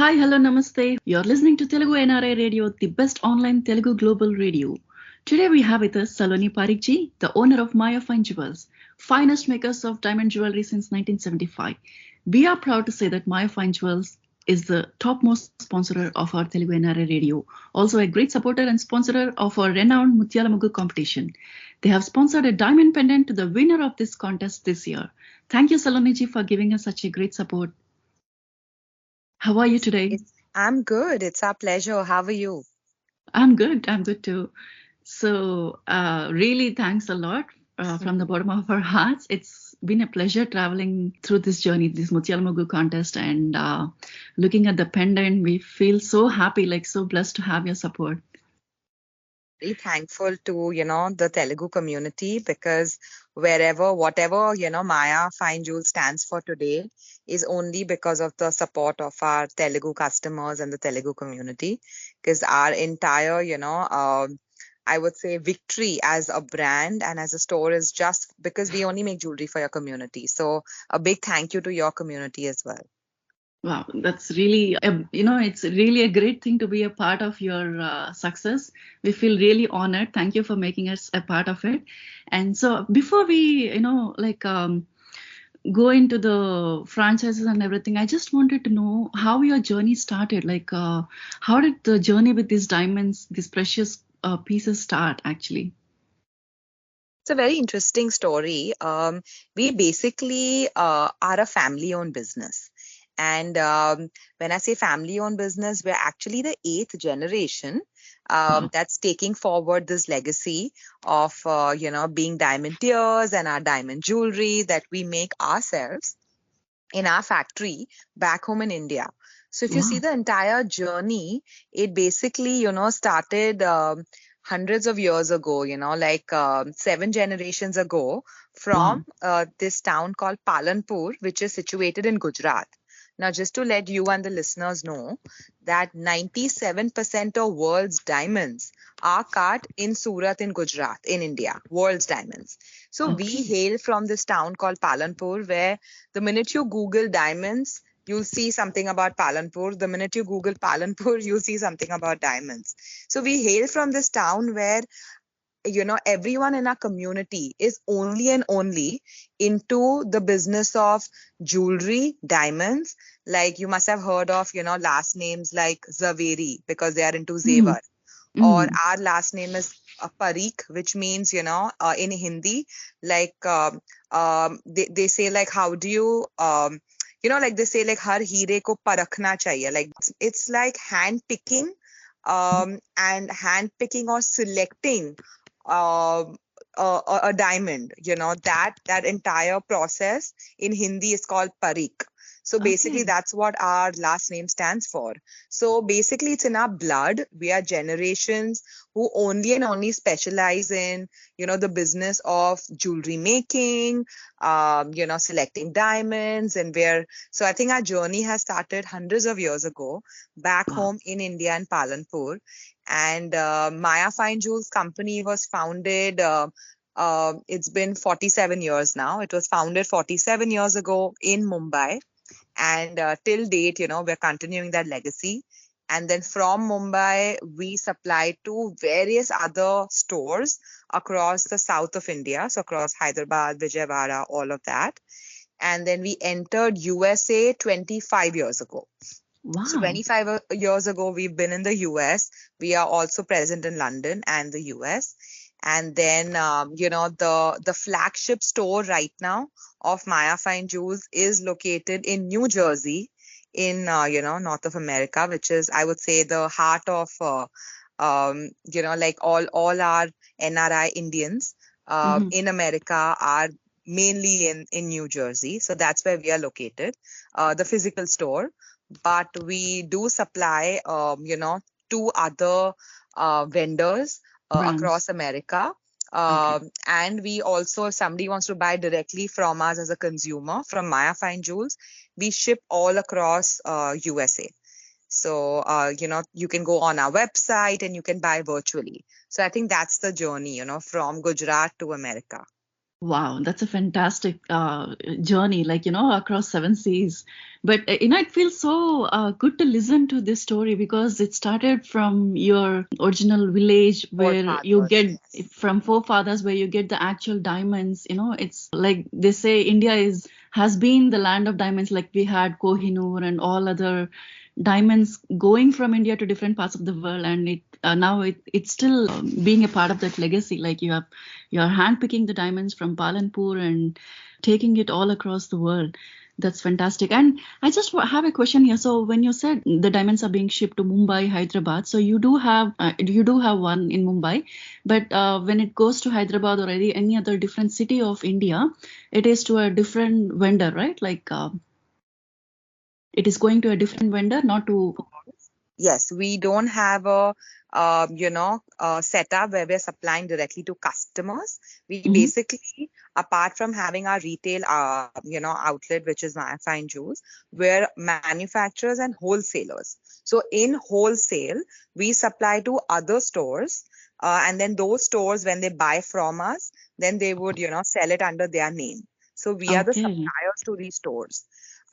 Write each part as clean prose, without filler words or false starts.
Hi, hello, namaste. You're listening to Telugu NRI Radio, the best online Telugu global radio. Today we have with us Saloni Parikh ji, the owner of Maaya Fine Jewels, finest makers of diamond jewelry since 1975. We are proud to say that Maaya Fine Jewels is the topmost sponsor of our Telugu NRI Radio, also a great supporter and sponsor of our renowned Mutyala Muggu competition. They have sponsored a diamond pendant to the winner of this contest this year. Thank you, Saloni ji, for giving us such a great support. How are you today? I'm good. It's our pleasure. How are you? I'm good. I'm good too. So, really, thanks a lot from the bottom of our hearts. It's been a pleasure traveling through this journey, this Mutyala Muggu contest, and looking at the pendant. We feel so happy, like so blessed to have your support. Very thankful to, the Telugu community because whatever, Maaya Fine Jewels stands for today is only because of the support of our Telugu customers and the Telugu community. Because our entire, I would say victory as a brand and as a store is just because we only make jewelry for your community. So a big thank you to your community as well. Wow, that's really, it's really a great thing to be a part of your success. We feel really honored. Thank you for making us a part of it. And so before we, go into the franchises and everything, I just wanted to know how your journey started. Like, how did the journey with these diamonds, these precious pieces start actually? It's a very interesting story. We basically are a family-owned business. And when I say family-owned business, we're actually the 8th generation that's taking forward this legacy of, being diamanteers and our diamond jewelry that we make ourselves in our factory back home in India. So if you see the entire journey, it basically, started hundreds of years ago, like 7 generations ago from this town called Palanpur, which is situated in Gujarat. Now, just to let you and the listeners know that 97% of world's diamonds are cut in Surat in Gujarat, in India, world's diamonds. So we hail from this town called Palanpur, where the minute you Google diamonds, you'll see something about Palanpur. The minute you Google Palanpur, you'll see something about diamonds. So we hail from this town where, everyone in our community is only and only into the business of jewelry, diamonds. Like you must have heard of, last names like Zaveri because they are into Zevar. Or our last name is Parikh, which means, in Hindi, like they say like, how do you, like they say like, har heere ko parakhna chahiye. Like it's like hand picking or selecting a diamond, that entire process in Hindi is called Parikh. So basically that's what our last name stands for. So basically it's in our blood. We are generations who only and only specialize in, the business of jewelry making, selecting diamonds so I think our journey has started hundreds of years ago back home in India in Palanpur. And Maaya Fine Jewels company was founded, it's been 47 years now. It was founded 47 years ago in Mumbai. And till date, we're continuing that legacy. And then from Mumbai, we supply to various other stores across the south of India. So across Hyderabad, Vijayawada, all of that. And then we entered USA 25 years ago. Wow. So 25 years ago, we've been in the US. We are also present in London and the US. And then, the flagship store right now of Maaya Fine Jewels is located in New Jersey in, North of America, which is, I would say, the heart of, like all our NRI Indians in America are mainly in New Jersey. So that's where we are located, the physical store. But we do supply, to other vendors across America. And we also, if somebody wants to buy directly from us as a consumer from Maaya Fine Jewels, we ship all across USA. So, you can go on our website and you can buy virtually. So I think that's the journey, from Gujarat to America. Wow, that's a fantastic journey, like, across seven seas. But, it feels so good to listen to this story because it started from your original village where you Forefathers, get yes. from forefathers, where you get the actual diamonds. It's like they say India has been the land of diamonds, like we had Kohinoor and all other diamonds going from India to different parts of the world, and now it's still being a part of that legacy. Like you're handpicking the diamonds from Palanpur and taking it all across the world. That's fantastic. And I just have a question here. So when you said the diamonds are being shipped to Mumbai, Hyderabad, so you do have one in Mumbai, but when it goes to Hyderabad or any other different city of India, it is to a different vendor, right? Like it is going to a different vendor, not to. Yes, we don't have a setup where we're supplying directly to customers. We Mhm. basically, apart from having our retail, outlet, which is Maaya Fine Jewels, we're manufacturers and wholesalers. So in wholesale, we supply to other stores, and then those stores, when they buy from us, then they would, sell it under their name. So we are the Okay. suppliers to these stores.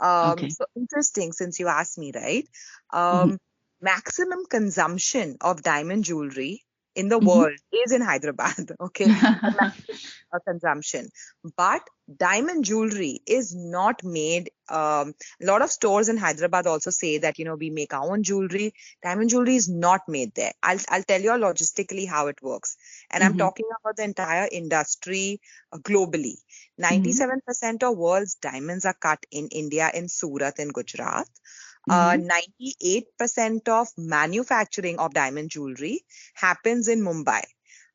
Okay. So interesting, since you asked me, right? Mhm. Maximum consumption of diamond jewelry in the Mhm. world is in Hyderabad. Okay, the maximum consumption. But diamond jewelry is not made. A lot of stores in Hyderabad also say that we make our own jewelry. Diamond jewelry is not made there. I'll tell you logistically how it works, and I'm Mhm. talking about the entire industry globally. Mhm. 97% of world's diamonds are cut in India, in Surat in Gujarat. Mhm. 98% of manufacturing of diamond jewelry happens in Mumbai.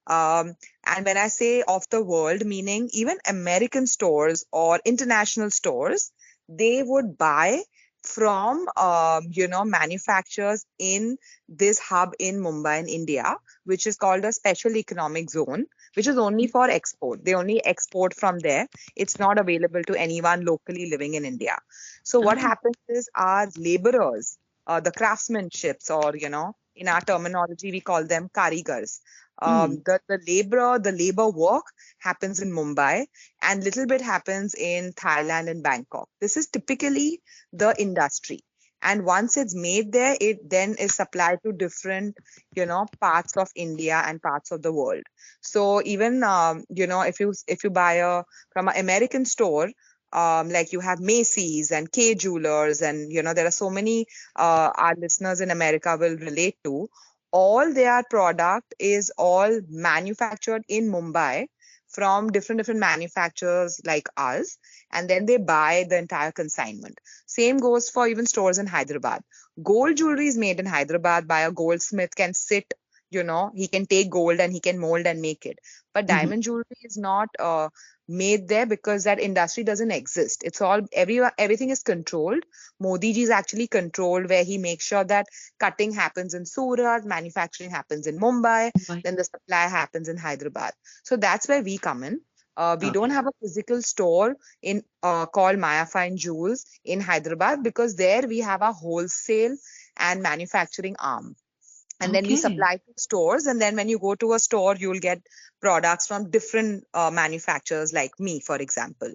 And when I say of the world, meaning even American stores or international stores, they would buy from manufacturers in this hub in Mumbai in India, which is called a special economic zone, which is only for export. They only export from there. It's not available to anyone locally living in India. So what Oh. happens is our laborers, the craftsmanships, or in our terminology we call them karigars. Mm. The labor work happens in Mumbai, and little bit happens in Thailand and Bangkok. This is typically the industry. And once it's made there, it then is supplied to different, parts of India and parts of the world. So even, if you buy from an American store, like you have Macy's and K Jewelers, and there are so many our listeners in America will relate to. All their product is all manufactured in Mumbai from different manufacturers like us, and then they buy the entire consignment. Same goes for even stores in Hyderabad. Gold jewelry is made in Hyderabad by a goldsmith, can sit, he can take gold and he can mold and make it. But Mhm. diamond jewelry is not made there because that industry doesn't exist. It's all everything is controlled. Modi ji is actually controlled, where he makes sure that cutting happens in Surat, manufacturing happens in Mumbai, Bye. then the supply happens in Hyderabad. So that's where we come in. We don't Okay. have a physical store in called Maaya Fine Jewels in Hyderabad, because there we have a wholesale and manufacturing arm, and then we Okay. supply to stores, and then when you go to a store you'll get products from different manufacturers, like me, for example.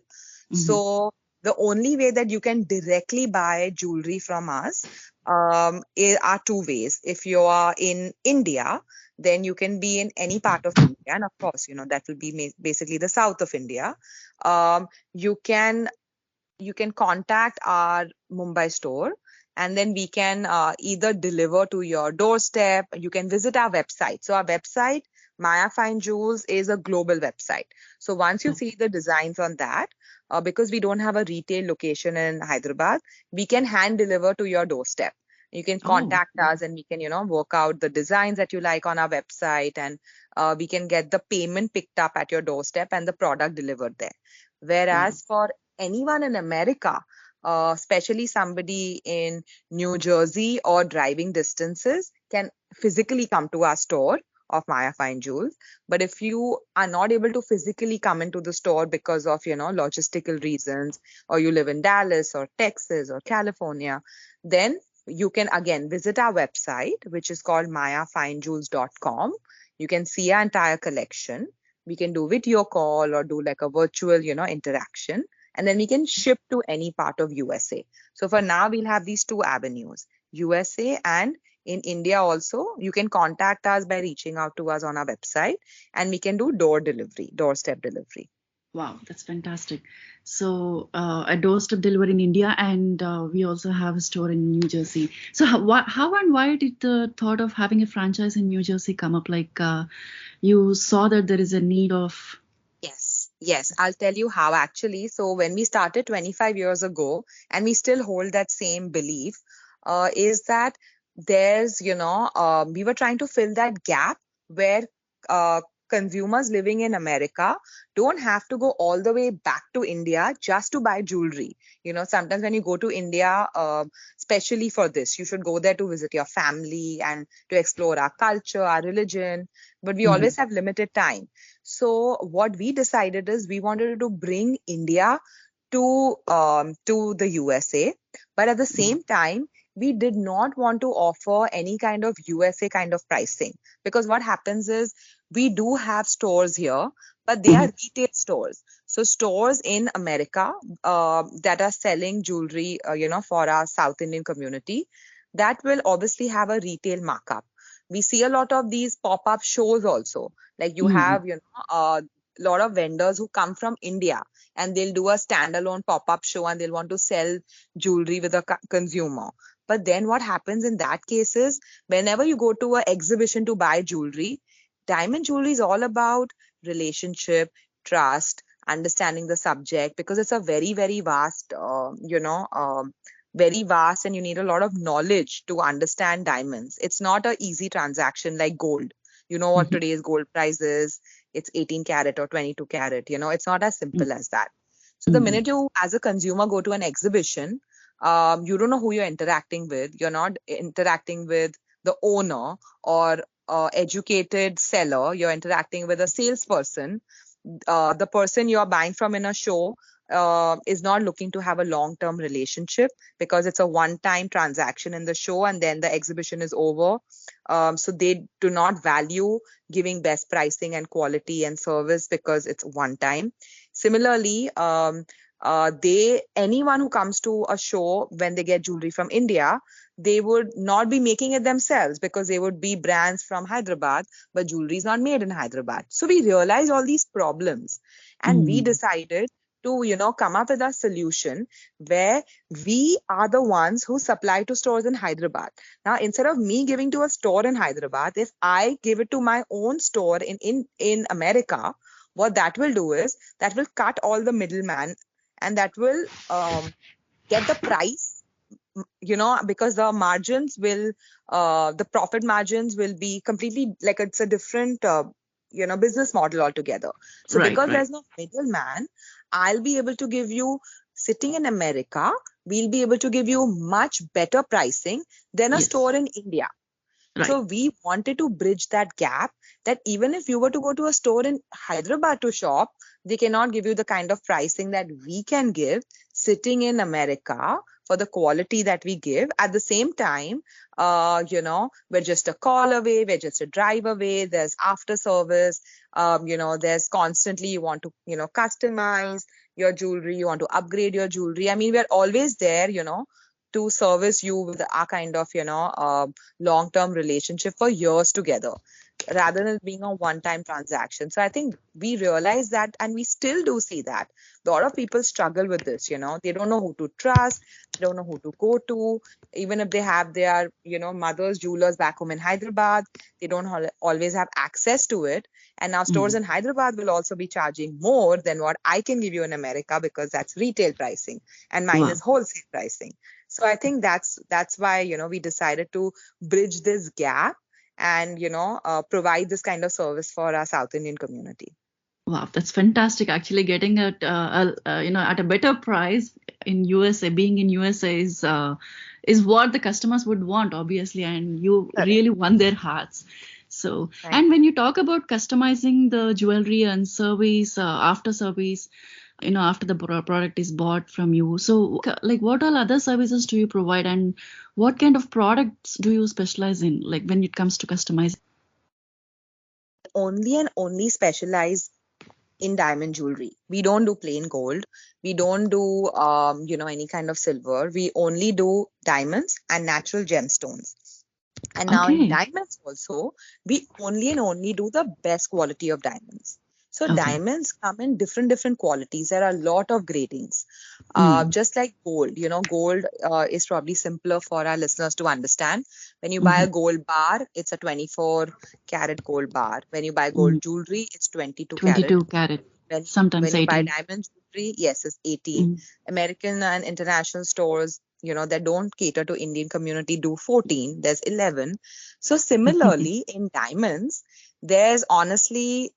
Mhm. So the only way that you can directly buy jewelry from us are two ways. If you are in India, then you can be in any part of India, and of course, that will be basically the south of India. Um, you can you can contact our Mumbai store, and then we can either deliver to your doorstep. You can visit our website. So our website, Maaya Fine Jewels, is a global website. So once you Oh. see the designs on that, because we don't have a retail location in Hyderabad, we can hand deliver to your doorstep. You can Oh. contact us, and we can, work out the designs that you like on our website, and we can get the payment picked up at your doorstep and the product delivered there. Wow. Whereas for anyone in America, especially somebody in New Jersey or driving distances, can physically come to our store of Maaya Fine Jewels. But if you are not able to physically come into the store because of, logistical reasons, or you live in Dallas or Texas or California, then you can again visit our website, which is called maayafinejewels.com. You can see our entire collection. We can do video call or do like a virtual, interaction. And then we can ship to any part of USA. So for now, we'll have these two avenues, USA and in India also. You can contact us by reaching out to us on our website, and we can do doorstep delivery. Wow, that's fantastic. So a doorstep delivery in India, and we also have a store in New Jersey. So how and why did the thought of having a franchise in New Jersey come up? Like you saw that there is a need of... Yes, I'll tell you how actually. So when we started 25 years ago, and we still hold that same belief, is that we were trying to fill that gap where consumers living in America don't have to go all the way back to India just to buy jewelry. Sometimes when you go to India, especially for this, you should go there to visit your family and to explore our culture, our religion, but we always have limited time. So what we decided is we wanted to bring India to the USA, but at the same time, we did not want to offer any kind of USA kind of pricing, because what happens is we do have stores here, but they are retail stores. So stores in America that are selling jewelry, for our South Indian community, that will obviously have a retail markup. We see a lot of these pop-up shows also. Like you have, a lot of vendors who come from India, and they'll do a standalone pop-up show and they'll want to sell jewelry with a consumer. But then what happens in that case is, whenever you go to an exhibition to buy jewelry, diamond jewelry is all about relationship, trust, understanding the subject, because it's a very, very vast, very vast, and you need a lot of knowledge to understand diamonds. It's not an easy transaction like gold. You know what today's gold price is. It's 18 karat or 22 karat. It's not as simple as that. So the minute you, as a consumer, go to an exhibition, you don't know who you're interacting with. You're not interacting with the owner or educated seller. You're interacting with a salesperson. The person you're buying from in a show is not looking to have a long-term relationship, because it's a one-time transaction in the show and then the exhibition is over. So they do not value giving best pricing and quality and service because it's one time. Similarly, anyone who comes to a show when they get jewelry from India, they would not be making it themselves, because they would be brands from Hyderabad, but jewelry is not made in Hyderabad. So we realized all these problems, and we decided to, come up with a solution where we are the ones who supply to stores in Hyderabad. Now, instead of me giving to a store in Hyderabad, if I give it to my own store in America, what that will do is that will cut all the middleman, and that will get the price, because the margins will, the profit margins will be completely, like, it's a different, business model altogether. So because there's no middleman, I'll be able to give you, sitting in America, we'll be able to give you much better pricing than a store in India. So we wanted to bridge that gap, that even if you were to go to a store in Hyderabad to shop, they cannot give you the kind of pricing that we can give sitting in America for the quality that we give. At the same time, we're just a call away, we're just a drive away, there's after service, there's constantly, you want to, customize your jewelry, you want to upgrade your jewelry. I mean, we're always there, to service you with our kind of, long-term relationship for years together, rather than being a one-time transaction. So I think we realize that, and we still do see that. A lot of people struggle with this, they don't know who to trust, they don't know who to go to. Even if they have their, mothers, jewelers back home in Hyderabad, they don't always have access to it. And now stores in Hyderabad will also be charging more than what I can give you in America, because that's retail pricing and mine is wholesale pricing. So I think that's why, we decided to bridge this gap and, provide this kind of service for our South Indian community. Wow, that's fantastic. Actually, getting it, at a better price in USA, being in USA is what the customers would want, obviously, and you really won their hearts. So, and when you talk about customizing the jewelry and service, after service, after the product is bought from you. So, like, what all other services do you provide, and what kind of products do you specialize in, like, when it comes to customizing? Only and only specialize in diamond jewelry. We don't do plain gold. We don't do, any kind of silver. We only do diamonds and natural gemstones. And now in Okay. diamonds also, we only and only do the best quality of diamonds. So Okay. diamonds come in different qualities. There are a lot of gradings. Mm. Just like gold, gold is probably simpler for our listeners to understand. When you buy Mm-hmm. a gold bar, it's a 24 karat gold bar. When you buy Mm. gold jewelry, it's 22 karat. 22 carat, When sometimes when you buy 18. diamond jewelry, yes, it's 18. Mm. American and international stores, that don't cater to Indian community do 14. There's 11. So similarly, in diamonds, there's honestly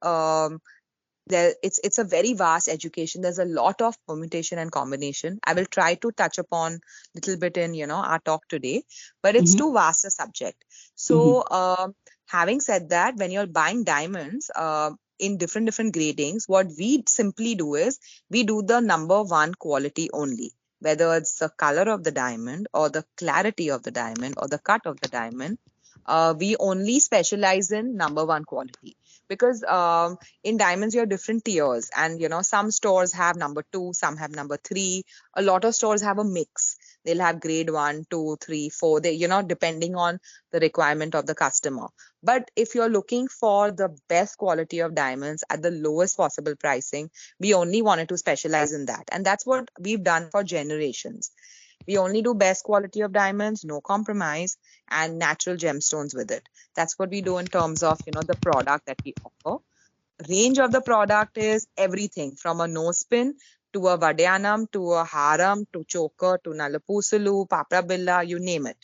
it's a very vast education. There's a lot of permutation and combination. I will try to touch upon little bit in our talk today, but it's Mm-hmm. too vast a subject. Mm-hmm. So having said that, when you're buying diamonds in different gradings, what we simply do is we do the number one quality only, whether it's the color of the diamond or the clarity of the diamond or the cut of the diamond. We only specialize in number one quality, because in diamonds you have different tiers, and some stores have number 2, some have number 3. A lot of stores have a mix. They'll have grade 1, 2, 3, 4, they depending on the requirement of the customer. But if you're looking for the best quality of diamonds at the lowest possible pricing, we only wanted to specialize in that, and that's what we've done for generations. We only do best quality of diamonds, no compromise, and natural gemstones with it. That's what we do in terms of, the product that we offer. Range of the product is everything from a nose pin to a vadyanam to a haram to choker to nalapusulu, paprabilla, you name it.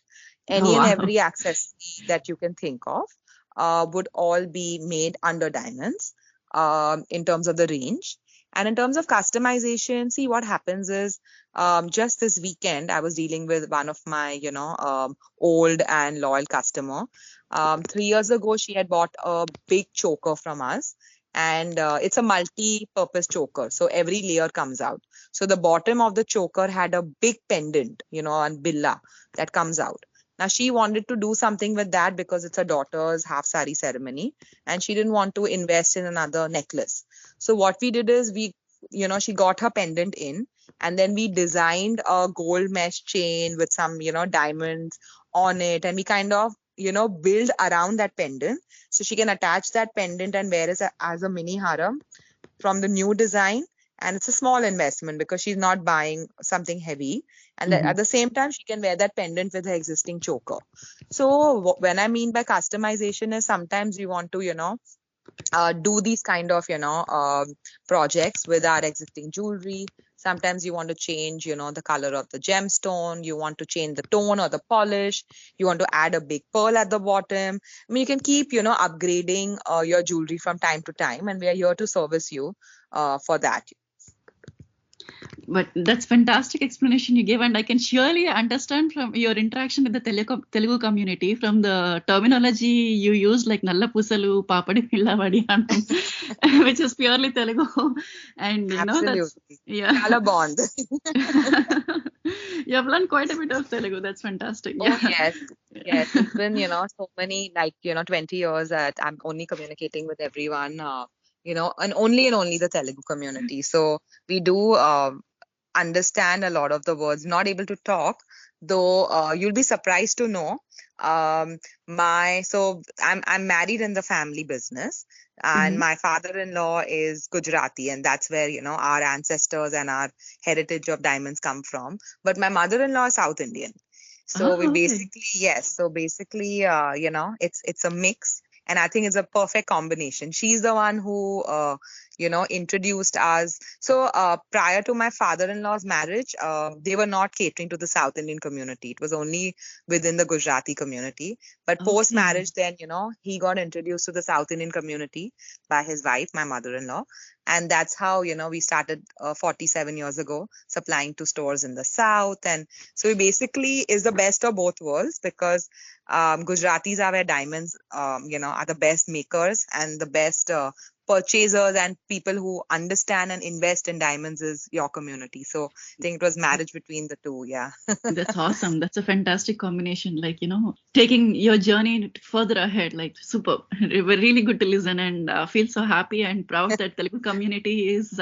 Oh, Any and wow. every accessory that you can think of would all be made under diamonds in terms of the range. And in terms of customization, see what happens is just this weekend, I was dealing with one of my, old and loyal customer. 3 years ago, she had bought a big choker from us, and it's a multi-purpose choker. So every layer comes out. So the bottom of the choker had a big pendant, and billa that comes out. Now she wanted to do something with that because it's her daughter's half sari ceremony, and she didn't want to invest in another necklace. So what we did is she got her pendant in, and then we designed a gold mesh chain with some, diamonds on it, and we kind of, build around that pendant so she can attach that pendant and wear it as a mini haram from the new design. And it's a small investment because she's not buying something heavy, and Mm-hmm. at the same time she can wear that pendant with her existing choker. So when I mean by customization is sometimes we want to do these kind of projects with our existing jewelry. Sometimes you want to change the color of the gemstone, you want to change the tone or the polish, you want to add a big pearl at the bottom. I mean, you can keep upgrading your jewelry from time to time, and we are here to service you for that. But that's fantastic explanation you gave, and I can surely understand from your interaction with the Telugu community from the terminology you use, like Nalla Pusalu, Papadi Pilla Vadiyanam, which is purely Telugu, and that's Absolutely. yeah. Chala bond. You have learned quite a bit of Telugu. That's fantastic. Oh, Yeah. yes. Yes. It's been, so many, like, 20 years that I'm only communicating with everyone, and only the Telugu community. So we do understand a lot of the words, not able to talk, though you'll be surprised to know. Um, so I'm married in the family business, and Mm-hmm. my father-in-law is Gujarati, and that's where, our ancestors and our heritage of diamonds come from. But my mother-in-law is South Indian. So we Oh, okay. basically, yes. So basically, it's a mix, and I think it's a perfect combination. She's the one who, introduced us. So prior to my father-in-law's marriage, they were not catering to the South Indian community. It was only within the Gujarati community. But Okay. post-marriage, then he got introduced to the South Indian community by his wife, my mother-in-law, and that's how we started 47 years ago supplying to stores in the South. And so it basically is the best of both worlds, because Gujaratis are where diamonds, are the best makers and the best purchasers and people who understand and invest in diamonds is your community. So I think it was marriage between the two. Yeah. That's awesome. That's a fantastic combination. Like, taking your journey further ahead, like super. Really good to listen and feel so happy and proud that Telugu community is,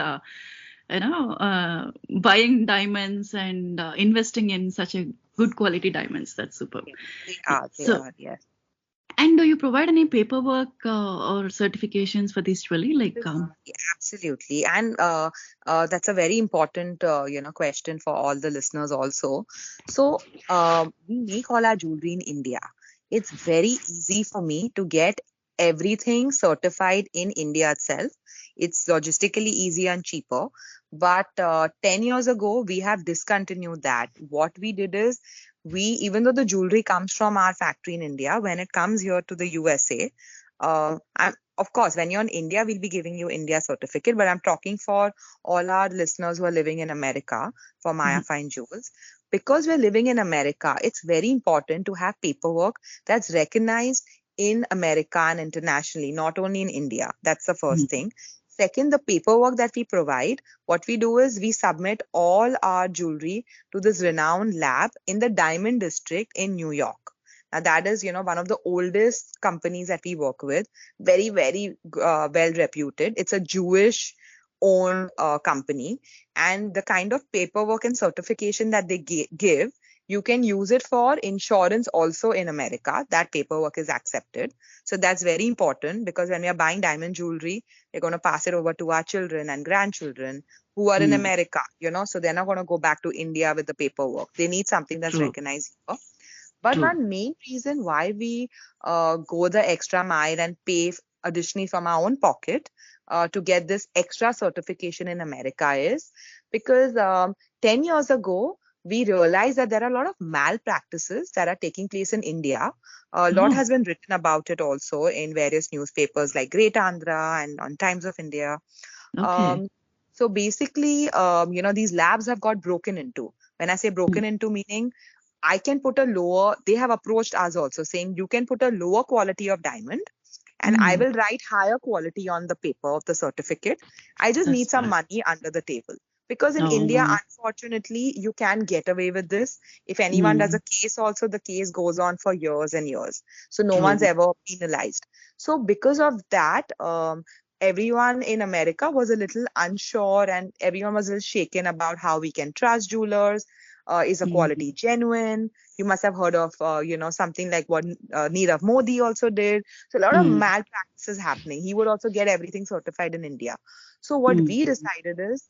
buying diamonds and investing in such a good quality diamonds. That's super. They So, are, yes. and do you provide any paperwork or certifications for this jewelry? Like, Yeah, absolutely. And that's a very important, question for all the listeners also. So we make all our jewelry in India. It's very easy for me to get everything certified in India itself. It's logistically easier and cheaper. But 10 years ago, we have discontinued that. What we did is even though the jewelry comes from our factory in India, when it comes here to the USA, of course, when you're in India, we'll be giving you India certificate, but I'm talking for all our listeners who are living in America for Maaya Fine Jewels. Because we're living in America, it's very important to have paperwork that's recognized in America and internationally, not only in India. That's the first thing. Second, the paperwork that we provide, what we do is we submit all our jewelry to this renowned lab in the Diamond District in New York. Now, that is, one of the oldest companies that we work with, very, very well reputed. It's a Jewish owned company, and the kind of paperwork and certification that they give, you can use it for insurance also in America. That paperwork is accepted. So that's very important, because when we are buying diamond jewelry, we're going to pass it over to our children and grandchildren who are in America, so they're not going to go back to India with the paperwork. They need something that's recognized here. But one main reason why we go the extra mile and pay additionally from our own pocket to get this extra certification in America is because 10 years ago, we realized that there are a lot of malpractices that are taking place in India. A lot has been written about it also in various newspapers like Great Andhra and on Times of India. okay. So basically, these labs have got broken into. When I say broken into, meaning I can put they have approached us also saying you can put a lower quality of diamond and I will write higher quality on the paper of the certificate. I just need some money under the table. Because in India, unfortunately, you can get away with this. If anyone does a case also, the case goes on for years and years. So no one's ever penalized. So because of that, everyone in America was a little unsure and everyone was a little shaken about how we can trust jewelers. Is the quality genuine? You must have heard of, something like what Nirav Modi also did. So a lot of malpractices happening. He would also get everything certified in India. So what we decided is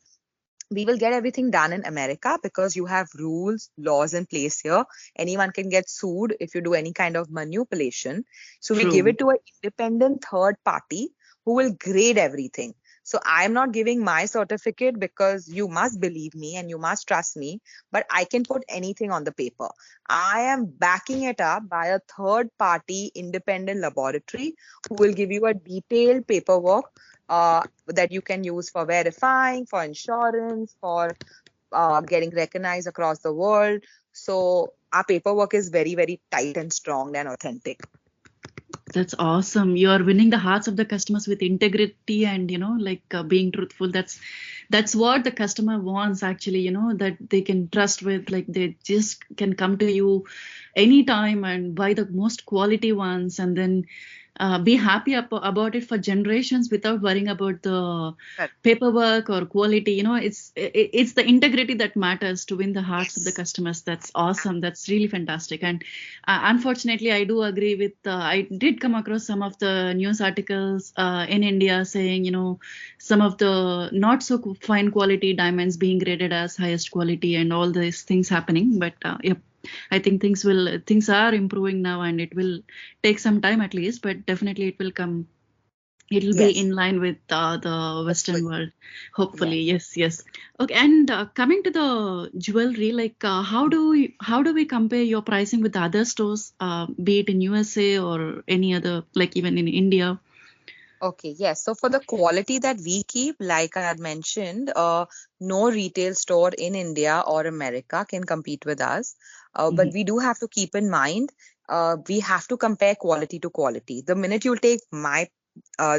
we will get everything done in America because you have rules, laws in place here. Anyone can get sued if you do any kind of manipulation. So we give it to an independent third party who will grade everything. So I'm not giving my certificate because you must believe me and you must trust me, but I can put anything on the paper. I am backing it up by a third party independent laboratory who will give you a detailed paperwork that you can use for verifying, for insurance, for getting recognized across the world. So our paperwork is very, very tight and strong and authentic. That's awesome. You are winning the hearts of the customers with integrity and, being truthful. That's what the customer wants actually, that they can trust with, like they just can come to you anytime and buy the most quality ones and then be happy about it for generations without worrying about the paperwork or quality. It's the integrity that matters to win the hearts of the customers. That's awesome. That's really fantastic. And unfortunately, I do agree with, I did come across some of the news articles in India saying, some of the not so fine quality diamonds being graded as highest quality and all these things happening. But yep. I think things are improving now and it will take some time at least, but definitely it will come. It'll be in line with the Western world, hopefully. Yes. Okay. And coming to the jewelry, like how do we compare your pricing with the other stores, be it in USA or any other, like even in India? Okay, yes. So for the quality that we keep, like I had mentioned, no retail store in India or America can compete with us. But we do have to keep in mind, we have to compare quality to quality. The minute you take my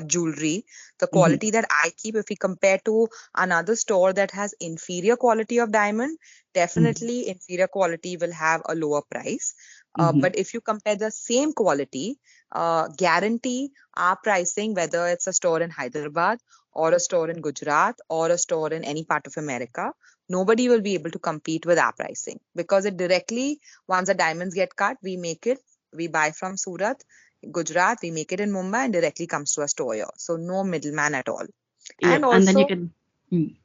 jewelry, the quality that I keep, if we compare to another store that has inferior quality of diamond, definitely inferior quality will have a lower price. But if you compare the same quality, guarantee our pricing, whether it's a store in Hyderabad or a store in Gujarat or a store in any part of America, nobody will be able to compete with our pricing, because it directly, once the diamonds get cut, we make it, we buy from Surat, Gujarat, we make it in Mumbai and directly comes to a store here. So no middleman at all. Yep. And And then you also, can,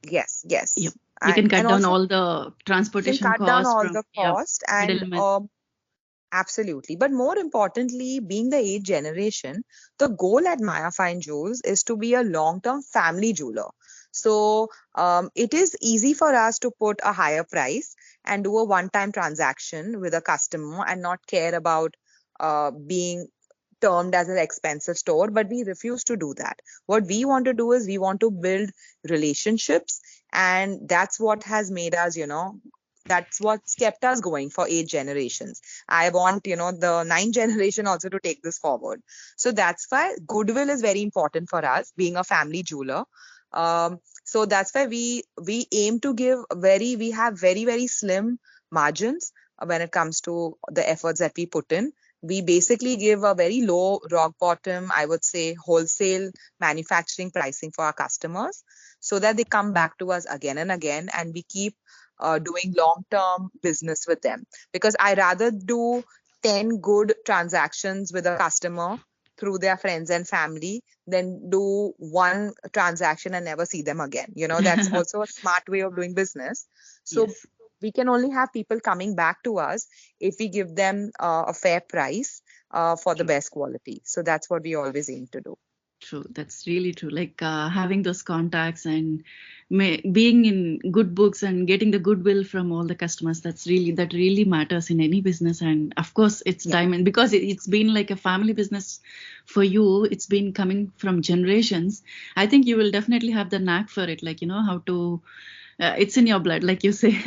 yes, yep, yes. you can cut And down also, all the you can transportation cut down costs all from, the yeah, cost and middlemen. absolutely. But more importantly, being the 8th generation, the goal at Maaya Fine Jewels is to be a long-term family jeweler. So it is easy for us to put a higher price and do a one-time transaction with a customer and not care about being termed as an expensive store, but we refuse to do that. What we want to do is we want to build relationships, and that's what has made us, that's what's kept us going for 8 generations. I want, the 9th generation also to take this forward. So that's why goodwill is very important for us, being a family jeweler. So that's why we aim to we have very, very slim margins when it comes to the efforts that we put in. We basically give a very low rock bottom, I would say, wholesale manufacturing pricing for our customers, so that they come back to us again and again, and we keep doing long-term business with them. Because I rather do 10 good transactions with a customer through their friends and family than do one transaction and never see them again. That's also a smart way of doing business. So Yes. we can only have people coming back to us if we give them a fair price for the True. best quality. So that's what we always aim to do. True, that's really true. Like having those contacts and being in good books and getting the goodwill from all the customers. That really matters in any business. And of course, it's Yeah. diamond because it's been like a family business for you. It's been coming from generations. I think you will definitely have the knack for it. Like how to. It's in your blood, like you say.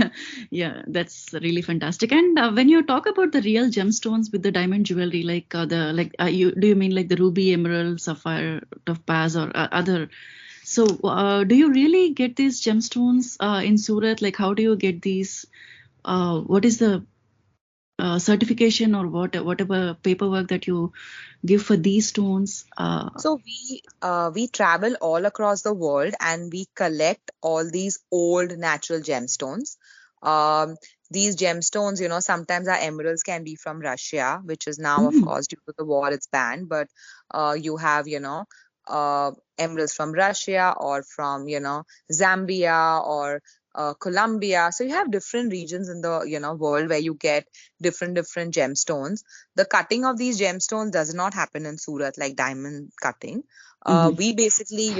Yeah, that's really fantastic. And when you talk about the real gemstones with the diamond jewelry, do you mean like the ruby, emerald, sapphire, topaz, or other? So, do you really get these gemstones in Surat? Like, how do you get these? What is the certification or whatever paperwork that you give for these stones? So we travel all across the world and we collect all these old natural gemstones. Um, these gemstones, sometimes our emeralds can be from Russia, which is now, of Mm, course, due to the war, it's banned. But you have, emeralds from Russia or from, Zambia or Colombia. So you have different regions in the, world where you get different gemstones. The cutting of these gemstones does not happen in Surat like diamond cutting. mhm, We basically,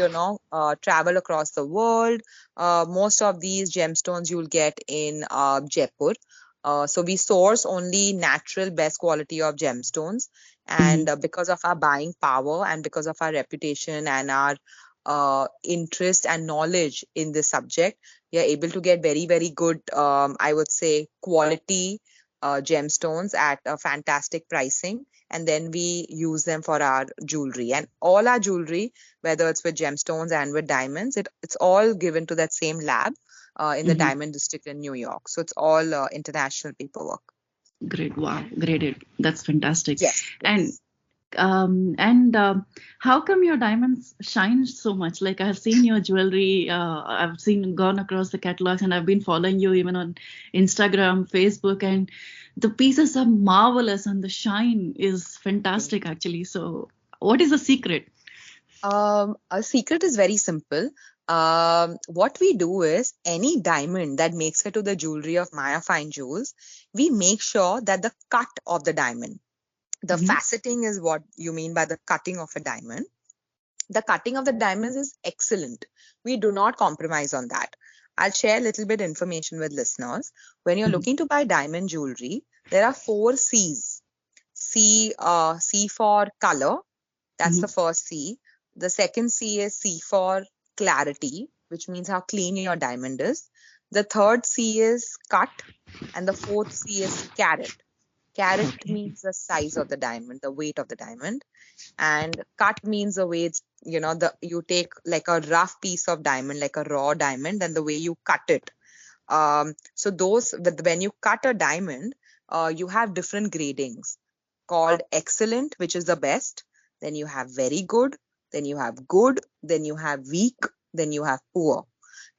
travel across the world. Most of these gemstones you'll get in Jaipur. So we source only natural best quality of gemstones. mhm, And because of our buying power and because of our reputation and our interest and knowledge in this subject, we are able to get very, very good, I would say, quality gemstones at a fantastic pricing, and then we use them for our jewelry. And all our jewelry, whether it's with gemstones and with diamonds, it's all given to that same lab in the mhm. Diamond District in New York. So it's all international paperwork. Great. Wow. Great. That's fantastic. Yes, And yes. how come your diamonds shine so much? Like I've seen your jewelry, gone across the catalogs, and I've been following you even on Instagram, Facebook, and the pieces are marvelous, and the shine is fantastic, actually. So, what is the secret? A secret is very simple. What we do is any diamond that makes it to the jewelry of Maaya Fine Jewels, we make sure that the cut of the diamond, the Hmm. faceting is what you mean by the cutting of a diamond. The cutting of the diamonds is excellent. We do not compromise on that. I'll share a little bit information with listeners. When you're Hmm. looking to buy diamond jewelry, there are 4 C's. C for color. That's Hmm. the first C. The second C is C for clarity, which means how clean your diamond is. The third C is cut, and the fourth C is carat. Carat Okay. means the size of the diamond, the weight of the diamond. And cut means the way it's, you take like a rough piece of diamond, like a raw diamond, and the way you cut it. So when you cut a diamond, you have different gradings called excellent, which is the best. Then you have very good. Then you have good. Then you have weak. Then you have poor.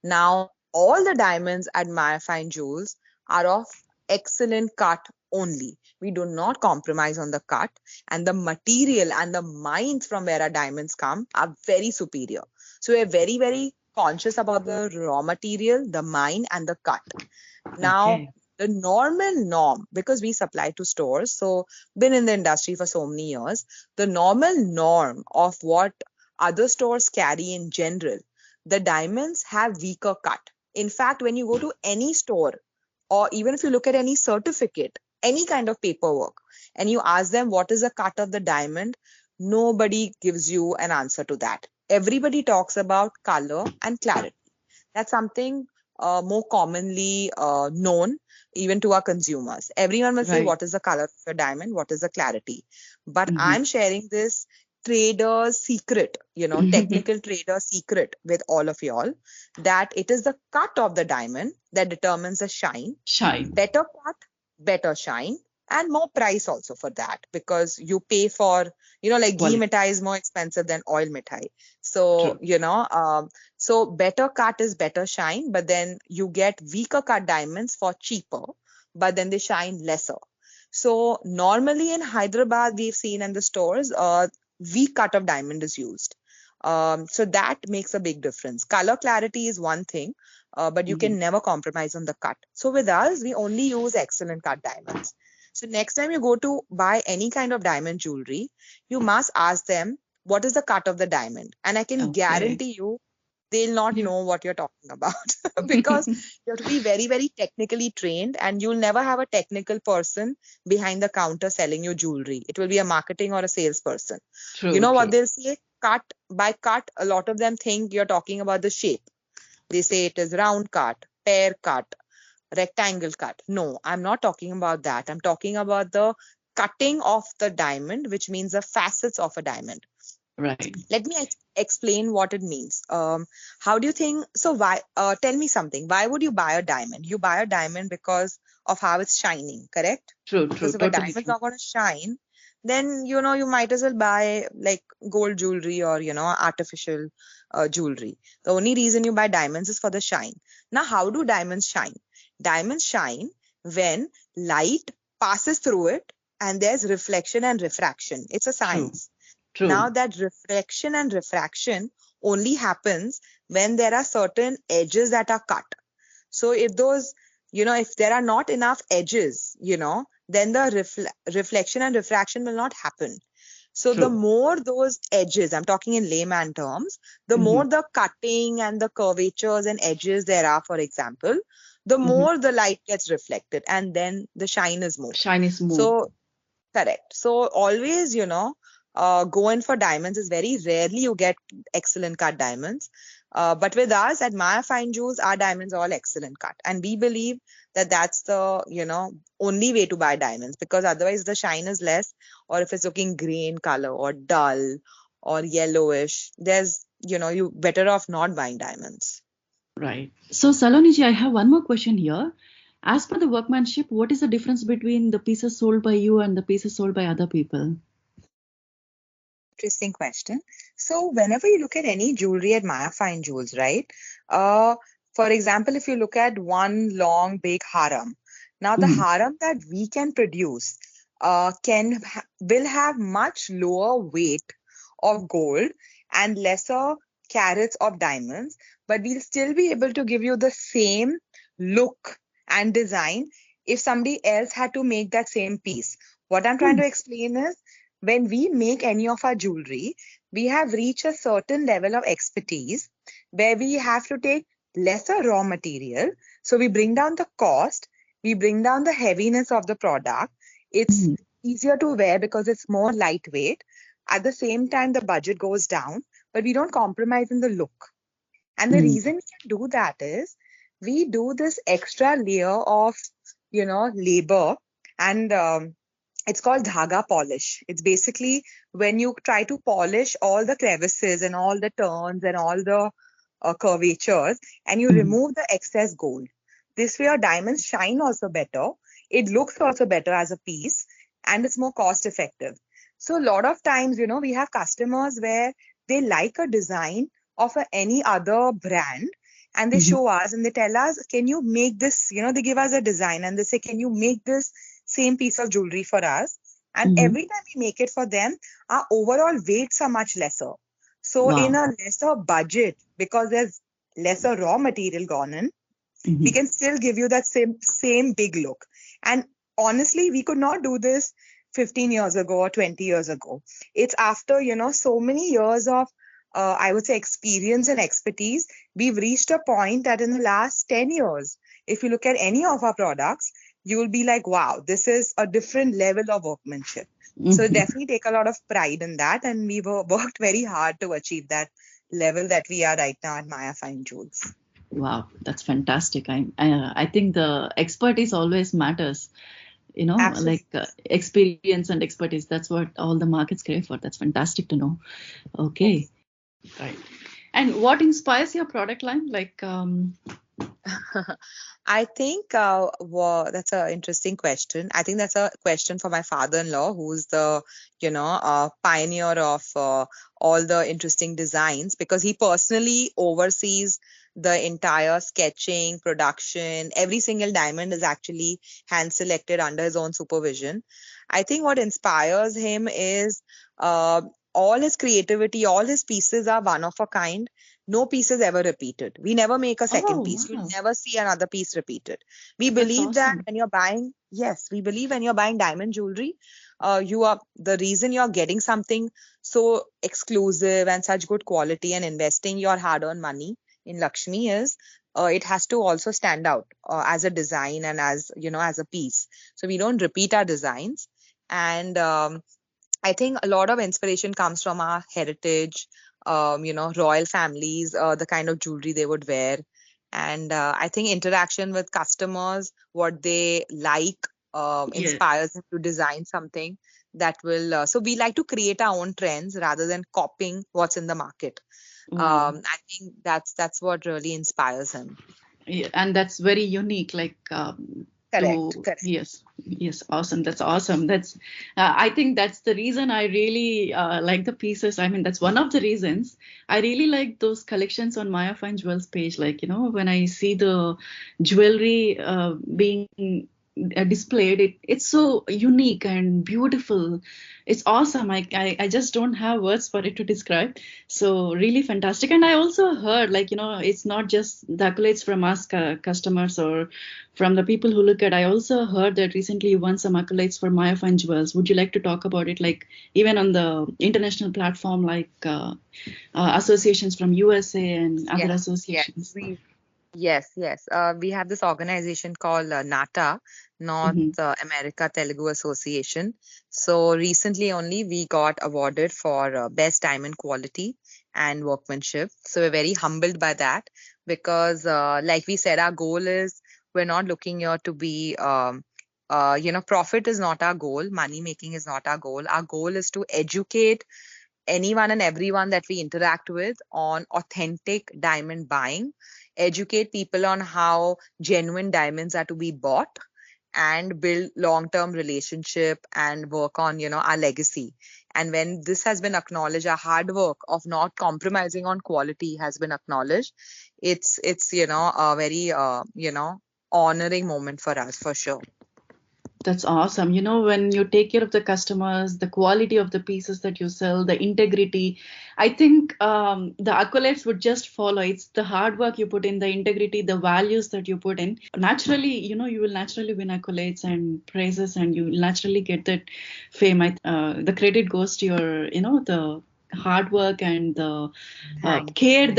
Now, all the diamonds at Maaya Fine Jewels are of excellent cut only. We do not compromise on the cut, and the material and the mines from where our diamonds come are very superior. So we're very, very conscious about the raw material, the mine, and the cut. Now, Okay. the normal norm, because we supply to stores, so been in the industry for so many years, the normal norm of what other stores carry in general, the diamonds have weaker cut. In fact, when you go to any store, or even if you look at any certificate, any kind of paperwork, and you ask them what is the cut of the diamond, nobody gives you an answer to that. Everybody talks about color and clarity. That's something more commonly known even to our consumers. Everyone will say, Right. what is the color of your diamond? What is the clarity? But Mhm. I'm sharing this trader's secret, technical trader secret with all of y'all, that it is the cut of the diamond that determines the shine. Shine. Better cut, better shine, and more price also for that, because you pay for, like ghee Quality. mithai is more expensive than oil mithai. So, True. so better cut is better shine, but then you get weaker cut diamonds for cheaper, but then they shine lesser. So normally in Hyderabad, we've seen in the stores, weak cut of diamond is used. So that makes a big difference. Color clarity is one thing, but you Mhm. can never compromise on the cut. So with us, we only use excellent cut diamonds. So next time you go to buy any kind of diamond jewelry, you must ask them what is the cut of the diamond. And I can Okay. guarantee you they'll not You. know what you're talking about because you have to be very, very technically trained, and you'll never have a technical person behind the counter selling you jewelry. It will be a marketing or a salesperson. You True. know what True. they'll say? Cut by cut, a lot of them think you're talking about the shape. They say it is round cut, pear cut, rectangle cut. No, I'm not talking about that. I'm talking about the cutting of the diamond, which means the facets of a diamond. Right. Let me explain what it means. How do you think? So why? Tell me something. Why would you buy a diamond? You buy a diamond because of how it's shining, correct? True. True. Because if a Totally diamond's true. not going to shine, then you might as well buy like gold jewelry or artificial jewelry. The only reason you buy diamonds is for the shine. Now, how do diamonds shine? Diamonds shine when light passes through it and there's reflection and refraction. It's a True. science. Now True. that reflection and refraction only happens when there are certain edges that are cut. So if if there are not enough edges, then the reflection and refraction will not happen. So the True. more those edges, I'm talking in layman terms, the Mm-hmm. more the cutting and the curvatures and edges there are, for example, the Mm-hmm. more the light gets reflected and then the shine is more. Shine is more. So correct. So always, go in for diamonds is very rarely you get excellent cut diamonds. But with us at Maaya Fine Jewels, our diamonds are all excellent cut. And we believe that that's the, only way to buy diamonds, because otherwise the shine is less, or if it's looking gray in color or dull or yellowish, you better off not buying diamonds. Right. So, Saloniji, I have one more question here. As per the workmanship, what is the difference between the pieces sold by you and the pieces sold by other people? Interesting question. So whenever you look at any jewelry at Maaya Fine Jewels, right? Uh, for example, if you look at one long big haram, now the Mm-hmm. haram that we can produce will have much lower weight of gold and lesser carats of diamonds, but we'll still be able to give you the same look and design if somebody else had to make that same piece. What I'm trying to explain is, when we make any of our jewelry, we have reached a certain level of expertise where we have to take lesser raw material. So we bring down the cost, we bring down the heaviness of the product. It's Mm-hmm. easier to wear because it's more lightweight. At the same time, the budget goes down, but we don't compromise in the look. And the Mm-hmm. reason we can do that is we do this extra layer of, labor and it's called dhaga polish. It's basically when you try to polish all the crevices and all the turns and all the curvatures, and you remove the excess gold. This way your diamonds shine also better. It looks also better as a piece, and it's more cost effective. So a lot of times, we have customers where they like a design of any other brand, and they show us and they tell us, can you make this? They give us a design and they say, can you make this same piece of jewelry for us? And every time we make it for them, our overall weights are much lesser. So Wow. in a lesser budget, because there's lesser raw material gone in, we can still give you that same big look. And honestly, we could not do this 15 years ago or 20 years ago. It's after, so many years of, I would say, experience and expertise, we've reached a point that in the last 10 years, if you look at any of our products, you will be like, wow, this is a different level of workmanship. So definitely take a lot of pride in that. And we worked very hard to achieve that level that we are right now at Maaya Fine Jewels. Wow, that's fantastic. I think the expertise always matters. Absolutely. Like experience and expertise. That's what all the markets crave for. That's fantastic to know. Okay. Right. And what inspires your product line? Like, I think that's an interesting question. I think that's a question for my father-in-law, who's the, pioneer of all the interesting designs, because he personally oversees the entire sketching, production. Every single diamond is actually hand selected under his own supervision. I think what inspires him is all his creativity, all his pieces are one of a kind. No piece is ever repeated. We never make a second piece. wow. You'll never see another piece repeated. We That's believe that awesome. when you're buying, we believe when you're buying diamond jewelry, the reason you're getting something so exclusive and such good quality and investing your hard-earned money in Lakshmi is it has to also stand out as a design and as a piece. So we don't repeat our designs. And I think a lot of inspiration comes from our heritage, royal families, the kind of jewelry they would wear. And I think interaction with customers, what they like, Yeah. inspires them to design something that will. So we like to create our own trends rather than copying what's in the market. Wow. I think that's what really inspires him. Yeah, and that's very unique. Like, Correct. yes, awesome. That's awesome. I think that's the reason I really like the pieces. I mean, that's one of the reasons I really like those collections on Maaya Fine Jewels page. Like, when I see the jewelry being displayed, it's so unique and beautiful. It's awesome. I just don't have words for it to describe. So really fantastic. And I also heard, like, it's not just the accolades from us customers or from the people who look at. I also heard that recently you won some accolades for Maaya Fine Jewels. Would you like to talk about it? Like, even on the international platform, like associations from USA and other associations. Yes. We have this organization called NATA, North America Telugu Association. So recently only we got awarded for best diamond quality and workmanship. So we're very humbled by that because, like we said, our goal is we're not looking here to be, profit is not our goal. Money making is not our goal. Our goal is to educate anyone and everyone that we interact with on authentic diamond buying, educate people on how genuine diamonds are to be bought, and build long-term relationship and work on our legacy. And when this has been acknowledged, our hard work of not compromising on quality has been acknowledged, it's a very honoring moment for us, for sure. That's awesome. When you take care of the customers, the quality of the pieces that you sell, the integrity, I think the accolades would just follow. It's the hard work you put in, the integrity, the values that you put in. Naturally, you will naturally win accolades and praises, and you will naturally get that fame. The credit goes to your, the hard work and the care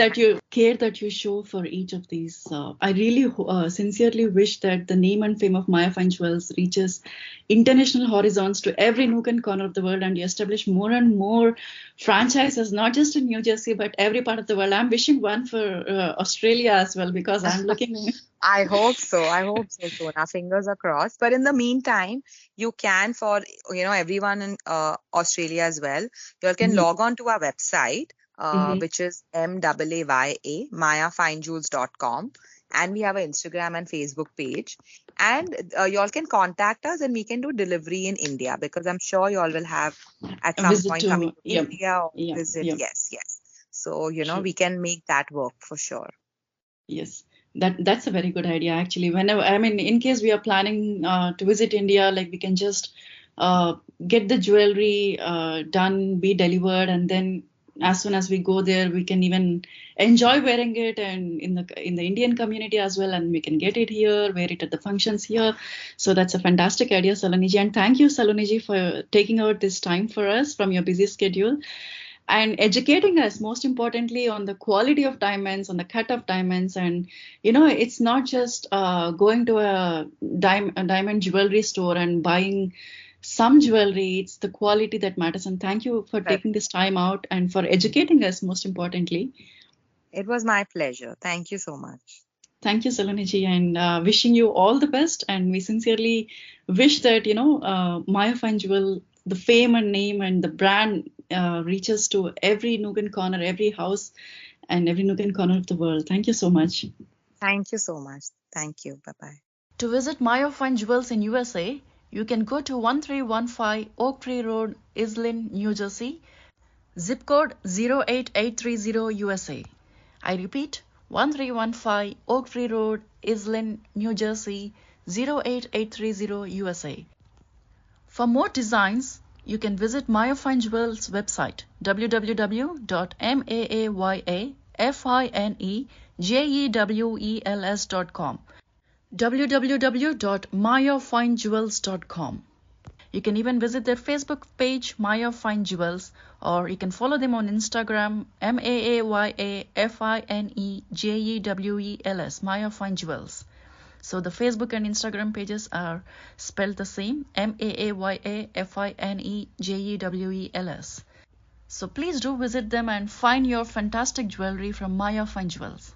care that you show for each of these. I really sincerely wish that the name and fame of Maaya Fine Jewels reaches international horizons to every nook and corner of the world, and you establish more and more franchises, not just in New Jersey, but every part of the world. I'm wishing one for Australia as well, because I'm looking... I hope so. I hope so, Sona. Fingers are crossed. But in the meantime, you can, for everyone in Australia as well, you all can log on to our website, which is MAAYA, MaayaFineJewels.com. And we have an Instagram and Facebook page. And you all can contact us and we can do delivery in India, because I'm sure you all will have at A some visit point to... coming to Yep. India or Yep. visit. Yep. Yes, yes. So, Sure. we can make that work for sure. Yes, that's a very good idea, actually. Whenever, I mean, in case we are planning to visit India, like, we can just get the jewelry done, be delivered, and then as soon as we go there, we can even enjoy wearing it, and in the Indian community as well, and we can get it here, wear it at the functions here. So that's a fantastic idea, Saloniji, and thank you, Saloniji, for taking out this time for us from your busy schedule and educating us, most importantly, on the quality of diamonds, on the cut of diamonds. And it's not just going to a diamond jewelry store and buying some jewelry. It's the quality that matters. And thank you for taking this time out and for educating us, most importantly. It was my pleasure. Thank you so much. Thank you, Saloniji, and wishing you all the best. And we sincerely wish that Maaya Fine Jewel, the fame and name and the brand reaches to every nook and corner, every house, and every nook and corner of the world. Thank you so much. Thank you so much. Thank you. Bye-bye. To visit Maaya Fine Jewels in USA, you can go to 1315 Oak Tree Road, Islin, New Jersey, zip code 08830 USA. I repeat, 1315 Oak Tree Road, Islin, New Jersey, 08830 USA. For more designs, you can visit Maaya Fine Jewels website, www.maayafinejewels.com, www.maayafinejewels.com. You can even visit their Facebook page, Maaya Fine Jewels, or you can follow them on Instagram, MAAYAFINEJEWELS, Maaya Fine Jewels. So the Facebook and Instagram pages are spelled the same, MAAYAFINEJEWELS. So please do visit them and find your fantastic jewelry from Maaya Fine Jewels.